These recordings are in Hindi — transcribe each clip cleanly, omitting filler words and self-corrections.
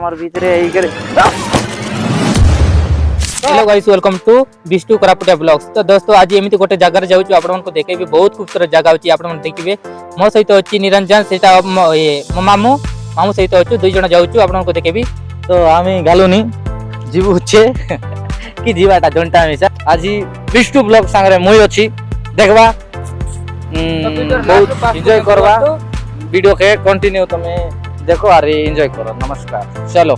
আমার ভিতরে এই করে hello guys welcome to Bishtu Koraputia blogs. तो दोस्तों आज एमती गोटे जगार जाऊँ आपण को देखेबी बहुत खूबसूरत जगह अच्छी आपण देखिए मो सहित अच्छी निरंजन सेटा मो मामू मामू सहित अच्छु दुई जण जाऊँ आपण को देखेबी। তো আমি গালুনি जीवु छे कि जीवाटा जनटा हमेशा आज बिष्टु ब्लॉग संगे मुई अछि देखबा बहुत एंजॉय करबा वीडियो के कंटिन्यू तमे देखो और एंजॉय करो। नमस्कार चलो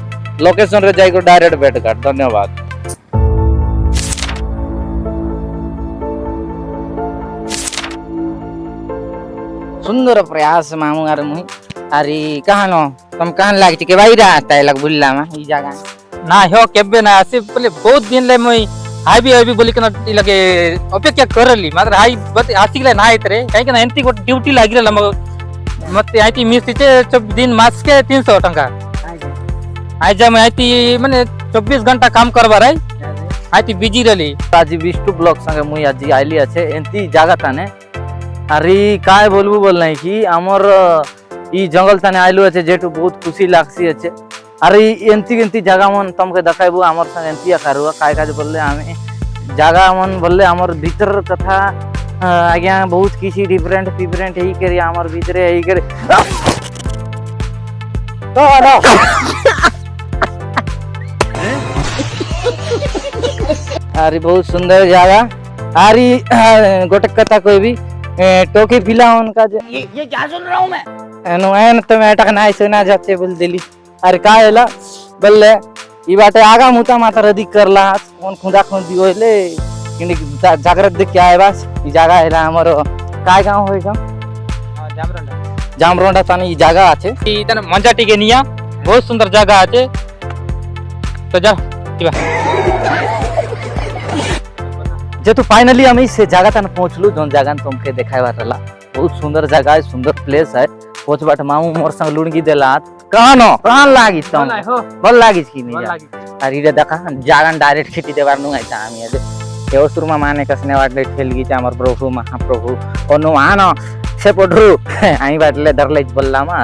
लोकेशन रे जाई को डायरेक्ट भेट कर। धन्यवाद। सुंदर प्रयास मामू यार मुई अरे कहां नो तुम कहां लाग के भाई रास्ता लग बुल्ला में ई जगह ना हो केबे ना आसे बोले बहुत दिन ले मुई हाईबी हाईबी बोली के लगे अपेक्षा करली मात्र हाई बत आसिकले ना आइतरे काहे के ना एंती को ड्यूटी लागिला मते आइती मिस छे 24 दिन मास के 300 टका आई जा मैं आइती माने 24 घंटा काम करबा रे आइती बिजी रहली। आज बिष्टु ब्लॉग संगे मुई आज आइली আছে एंती जगह ताने अरे काय बोलबू बोल नहीं कि हमर ई जंगल ताने आइलु আছে जेटू बहुत खुशी लागसी আছে अरे एंती एंती जगह मन तुमके देखाइबू हमर संग एंती करूआ काय काज बोलले हमें जगह मन बोलले हमर भीतर कथा आज्ञा बहुत किसी डिफरेंट डिफरेंट ही करी हमर भीतर ही करे तो ना अरे बहुत सुंदर जगह अरे गोटे कथा कोई भी टोकी पिला उनका ये क्या सुन रहा हूं मैं एनो एन तो मैं टक ना सुना जाते बोल दिली अरे का हैला बोलले ई बाटे आगा मुता माता रदी करला कोन खुदा खुदी होइले किनी जागरत देख क्या है बस ई जगह हैला हमर काय गांव होय जा जामरोंडा जामरोंडा तानी ई जगह আছে ई तने मंजा टिके निया बहुत सुंदर जगह আছে तो जा किबा जे तो फाइनली हम इस जगह तक पहुंचलु जोन जगह तुमके देखाइबा रहला बहुत सुंदर जगह है सुंदर प्लेस है पोच बाट मामू मोर संग लुणगी देला कहां लागी तुम बोल लागी कि नहीं अरे रे देखा जगह डायरेक्ट खेती देबार नु आइता हम ये एओ सुरमा माने कसने वाटले ठेलगी चा हमर प्रभु महाप्रभु अनुमान से पढु आई बाटले धरले बोलला मा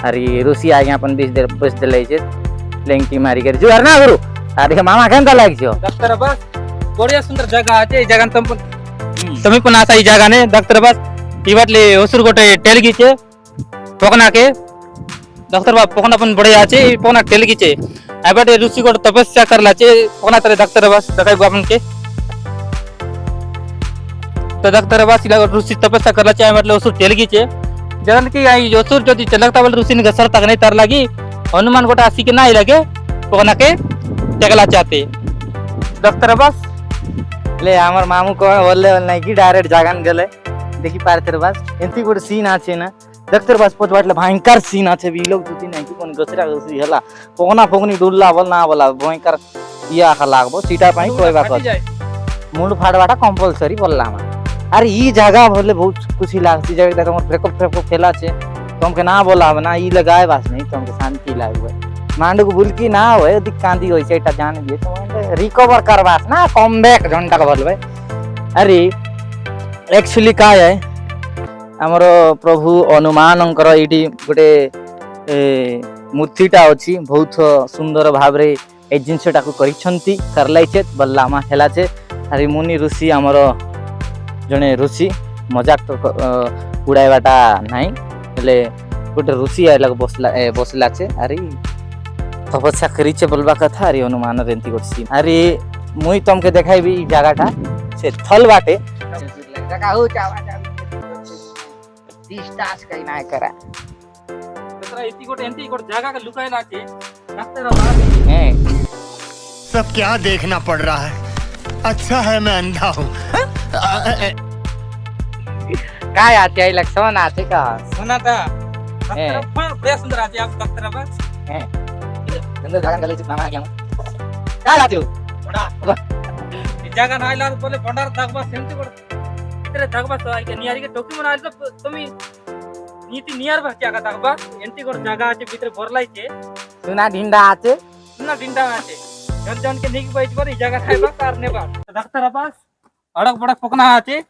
अरे रुसी आगे अपन 20 देर बस देले छे लेंकी मारी कर जो ना गुरु अरे मामा केनता लागी छो डॉक्टर बस बढ़िया सुंदर जगह আছে এই জায়গা তুমি पण आसा এই জায়গা ने डॉक्टर बस ई बाटले ओसुर गोटे टेलगी छे पकना के डॉक्टर बाप पकना पण बढ़िया আছে এই पकना टेलगी छे आई बाटे ऋषि गोटे तपस्या करला छे पकना तरे डॉक्टर बस देखाइबो आपन के तो डॉक्टर बस इला ऋषि तपस्या करला छे आई बाटले ओसुर टेलगी छे जरन की आई ओसुर जदी चलकता बोल ऋषि ने गसर तक नहीं तार लागी हनुमान गोटे आसी के ना लगे पकना के टेकला चाहते डॉक्टर बस ले हमर मामू को बोलले नहीं कि डायरेक्ट जगह गेले देखि पार तेरे पास एंती गोटे सीन आछे ना डॉक्टर बस पोच बाटले भयंकर सीन आछे भी लोग दुती नहीं कि कोन गसरा गसरी हला पकना पकनी डुल्ला बोल ना बोला भयंकर इया खा लागबो सीटा पाई कोई बात मुंड फाड़वाटा कंपलसरी बोलला मा अरे ई जगह बोले बहुत खुशी लागसी जगह देख हमर ब्रेकअप ब्रेकअप खेला छे तुमके ना बोला ना ई लगाए बास नहीं तुमके शांति लागबे मांडू को बुलकी ना होय दिक कांदी होय सेटा जान दिए तो रिकवर करबास ना कम बैक घंटा का बोलबे अरे एक्चुअली का है हमरो प्रभु हनुमानंकर इडी गोटे मूर्तिटा अछि बहुत सुंदर भाबरे ए जिंसटा को करिसंती करलाई छे बल्लामा हेला छे अरे मुनि ऋषि हमरो जने ऋषि मजाक तो उड़ाइबाटा नाही हेले गोटे ऋषि आइला बसला छे अरे तपस्या करी छे बोलबा कथा अरे हनुमान रेंती गोसी अरे मुई तुमके देखाइबी ई जगहटा से थल बाटे जगह हो जावा डिस्टास कई ना करा तोरा इति गोटे एंती गोटे जगह का लुकायला छे डॉक्टर बाप हैं सब क्या देखना पड़ रहा है अच्छा है मैं अंधा हूं काय आते आई लक्षण आते का सुना था डॉक्टर बड़ा सुंदर आते आप डॉक्टर बस हैं अंदर जगह गले से नामा गया काय आते हो बड़ा जगह ना आइला बोले भंडार दागबा सेमती बड़ तेरे दागबा तो आई के नियारी के टोकी मन आइल तो तुमी नीति नियार बा क्या का दागबा एंती गोर जगह आछे भीतर भरलाई छे सुना ढिंडा आते आछे जन जन के निक बैठ पर ई जगह खाइबा कारने बा डॉक्टर पास अड़क बड़क पकना आछे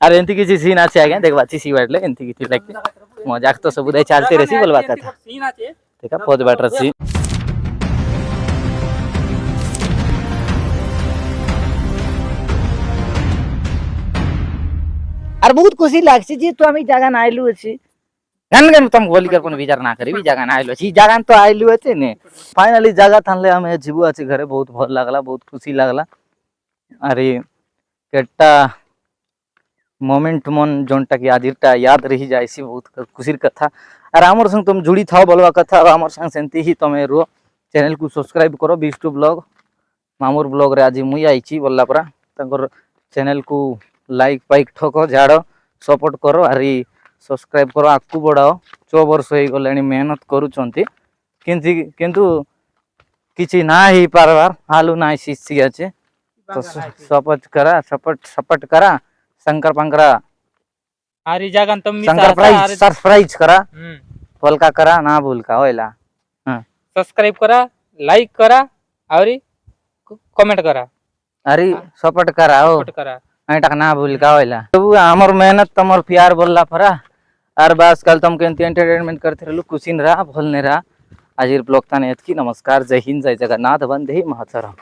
अरे एंती किसी सीन आछे आगे देखबा छी बैठले एंती किसी लाइक मजाक तो सब उदय चलते रहसी बोलबा कथा सीन आछे देखा फौज बैटर सी আর বহুত খুশি লাগছে যে তো আমি জাগান আইলু আছি গান গান তুমি বলি করে কোনো বিচার না করিবি জাগান আইলু আছি জাগান তো আইলু আছে নে ফাইনালি জায়গা থানলে আমি জীবু আছে ঘরে বহুত ভাল লাগলা বহুত খুশি লাগলা আরে কেটা मोमेंट मन जोनटा कि आजिरटा याद रही जाइसी बहुत खुशीर कथा और आमर संग तुम जुड़ी थाओ बोलवा कथा और आमर संग सेंती ही तमे रो चैनल को सब्सक्राइब करो बिष्टु ब्लॉग मामूर ब्लॉग रे आज मुई आइची बोलला परा तंकर चैनल को लाइक पाइक ठको झाड़ो सपोर्ट करो अरे सब्सक्राइब करो आकु बढ़ाओ 6 वर्ष हो गलेनी मेहनत करूचंती किंतु किछि ना ही पारबार हालू ना शिष्य আছে तो सपोर्ट करा शंकर पंकरा आरी जागन तुम शंकर प्राइज सरप्राइज करा फलका करा ना भूल का होइला सब्सक्राइब करा लाइक करा और कमेंट करा अरे सपोर्ट करा हो सपोर्ट करा ऐटा ना भूल का होइला तो हमर मेहनत तमर प्यार बोलला फरा और बस कल तुम केंती एंटरटेनमेंट करते रहलु कुसिन रहा भूलने रहा आजिर ब्लॉग ताने एतकी नमस्कार जय हिंद जय जगन्नाथ वंदे मातरम।